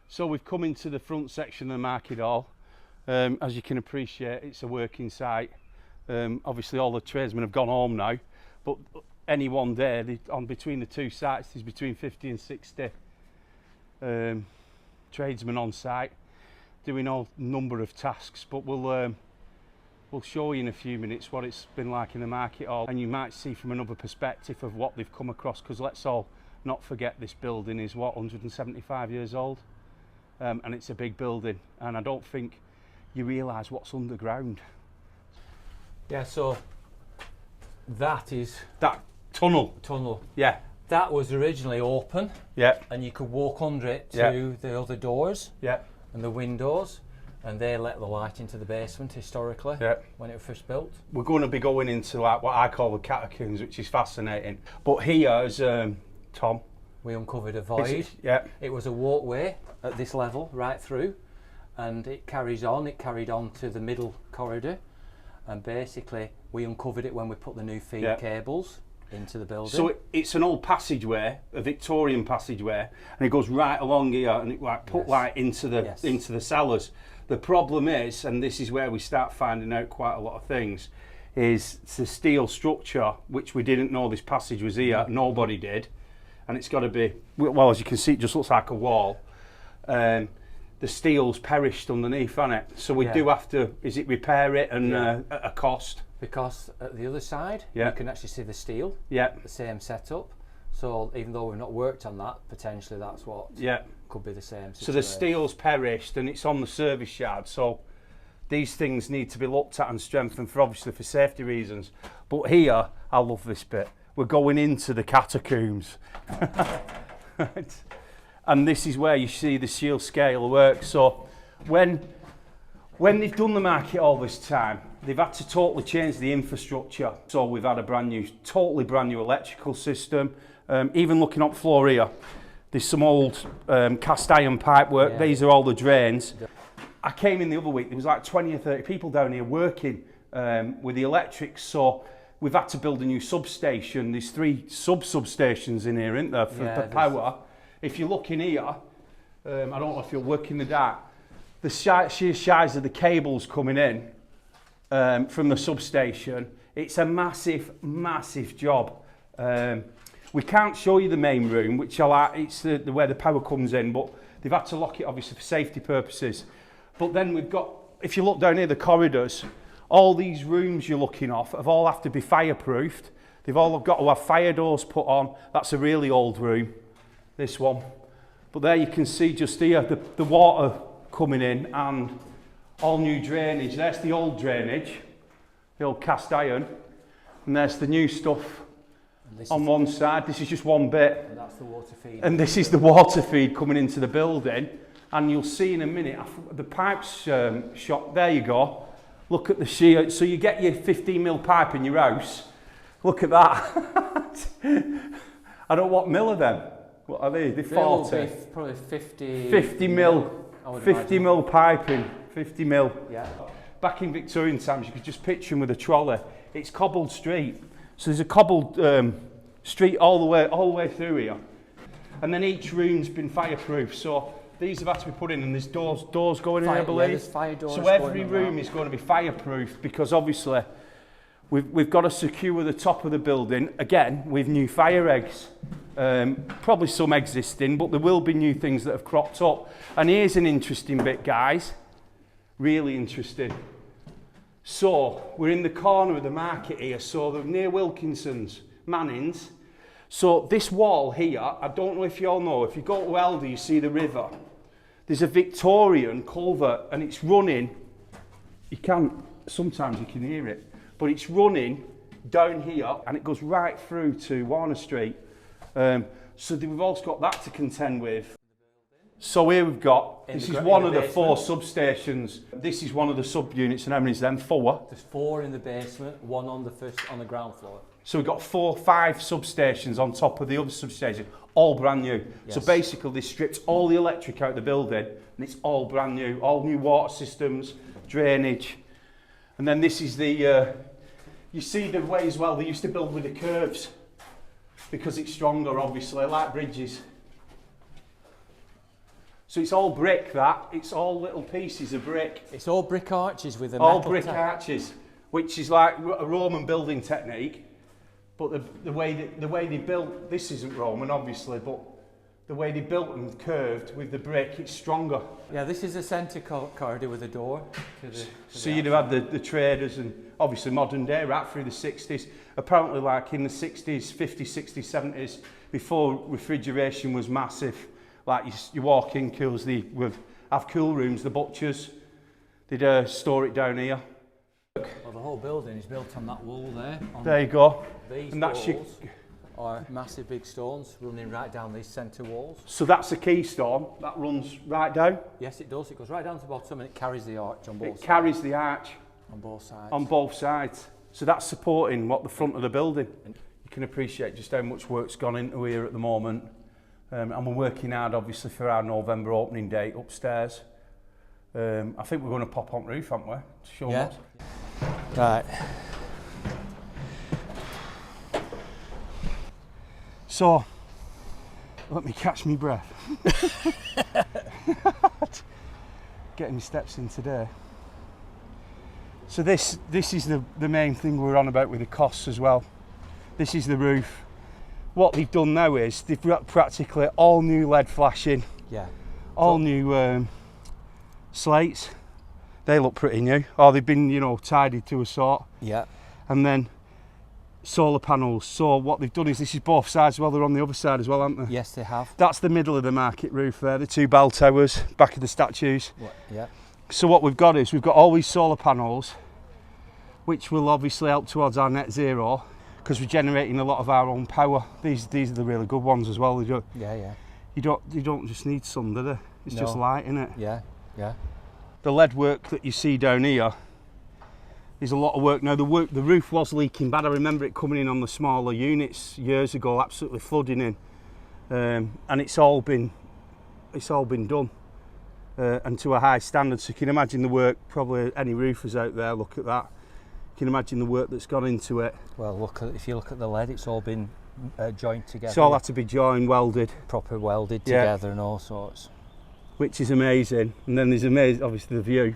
So we've come into the front section of the market hall. As you can appreciate, it's a working site. Obviously all the tradesmen have gone home now, but any one day between the two sites there's between 50 and 60 tradesmen on site doing all number of tasks. But we'll show you in a few minutes what it's been like in the market hall, and you might see from another perspective of what they've come across, because let's all not forget this building is what, 175 years old, and it's a big building, and I don't think you realise what's underground. Yeah, so that is that tunnel. Yeah. That was originally open. Yeah. And you could walk under it to the other doors. Yeah. And the windows, and they let the light into the basement historically. Yeah. When it was first built. We're going to be going into like what I call the catacombs, which is fascinating. But here is Tom. We uncovered a void. It was a walkway at this level right through, and it carries on. It carried on to the middle corridor, and basically we uncovered it when we put the new feed cables into the building. So it's an old passageway, a Victorian passageway, and it goes right along here, and it like put light into the cellars. The problem is, and this is where we start finding out quite a lot of things, is it's the steel structure, which we didn't know this passage was here. Nobody did. And it's got to be, well, as you can see, it just looks like a wall. The steel's perished underneath, hasn't it? So we do have to, repair it and at a cost? Because at the other side, you can actually see the steel, the same setup. So even though we've not worked on that, potentially that's what could be the same situation. So the steel's perished and it's on the service yard. So these things need to be looked at and strengthened for safety reasons. But here, I love this bit. We're going into the catacombs. Right. And this is where you see the sheer scale work. So when they've done the market all this time, they've had to totally change the infrastructure. So we've had a totally brand new electrical system. Even looking up floor here, there's some old cast iron pipe work. These are all the drains. I came in the other week, there was like 20 or 30 people down here working with the electrics. So we've had to build a new substation. There's 3 substations in here, isn't there, for power. If you look in here, I don't know if you'll work in the dark, the sheer size of the cables coming in from the substation, it's a massive, massive job. We can't show you the main room, which it's where the power comes in, but they've had to lock it obviously for safety purposes. But then we've got, if you look down here, the corridors, all these rooms you're looking off all have to be fireproofed. They've all got to have fire doors put on. That's a really old room, this one. But there you can see just here the water coming in and all new drainage. There's the old drainage, the old cast iron, and there's the new stuff on one side. This is just one bit. And that's the water feed. And this is the water feed coming into the building. And you'll see in a minute, the pipes shot, there you go. Look at the sheer, so you get your 15mm pipe in your house. Look at that. I don't know what mil are them. What are they? They're 40. Probably 50. 50mm. 50mm piping. 50mm. Yeah. Back in Victorian times, you could just picture them with a trolley. It's cobbled street. So there's a cobbled street all the way through here. And then each room's been fireproof. So these have had to be put in, and there's doors going in, I believe. There's fire doors. So every room is going to be fireproof, because obviously we've got to secure the top of the building again with new fire eggs. Probably some existing, but there will be new things that have cropped up. And here's an interesting bit, guys. Really interesting. So we're in the corner of the market here, so they're near Wilkinson's, Manning's. So this wall here, I don't know if you all know, if you go to Elder, you see the river. There's a Victorian culvert, and it's running, sometimes you can hear it, but it's running down here, and it goes right through to Warner Street. So we've also got that to contend with. So here we've got, this is one of the 4 substations. This is one of the subunits, and how many is them? 4? There's 4 in the basement, 1 on the ground floor. So we've got 5 substations on top of the other substation, all brand new. Yes. So basically they stripped all the electric out of the building, and it's all brand new, all new water systems, drainage. And then this is the, you see the way as well, they used to build with the curves, because it's stronger obviously, like bridges. So it's all brick, that. It's all little pieces of brick. It's all brick arches with a all metal brick arches, which is like a Roman building technique. But the way they built, this isn't Roman obviously, but the way they built and curved with the brick, it's stronger. Yeah, this is a centre corridor with a door. So you'd have had the traders and obviously modern day, right through the 60s. Apparently like in the 60s, 50s, 60s, 70s, before refrigeration was massive, like you walk in, they would have cool rooms, the butchers, they'd store it down here. Well, the whole building is built on that wall there. There you go. These and that's walls are massive big stones running right down these centre walls. So that's a keystone that runs right down? Yes, it does. It goes right down to the bottom and it carries the arch on both sides. It carries the arch. On both sides. On both sides. So that's supporting what the front of the building. You can appreciate just how much work's gone into here at the moment. And we're working hard obviously for our November opening date upstairs. I think we're going to pop on roof, aren't we? To show yeah. us. Right. So, let me catch me breath. Getting my steps in today. So this is the main thing we're on about with the costs as well. This is the roof. What they've done now is they've got practically all new LED flashing. Yeah. All new slates. They look pretty new. Or they've been, you know, tidied to a sort. Yeah. And then solar panels. So what they've done is this is both sides as well. They're on the other side as well, aren't they? Yes, they have. That's the middle of the market roof there, the two bell towers, back of the statues. Yeah. So what we've got is we've got all these solar panels, which will obviously help towards our net zero because we're generating a lot of our own power. These are the really good ones as well. Yeah. You don't just need sun, do they? It's No. just light, innit? Yeah. The lead work that you see down here is a lot of work. Now the roof was leaking bad. I remember it coming in on the smaller units years ago, absolutely flooding in, and it's all been done and to a high standard. So you can imagine the work. Probably any roofers out there look at that. You can imagine the work that's gone into it. Well, if you look at the lead, it's all been joined together. It's all had to be joined, welded, proper welded together and all sorts. Which is amazing. And then there's amazing, obviously the view.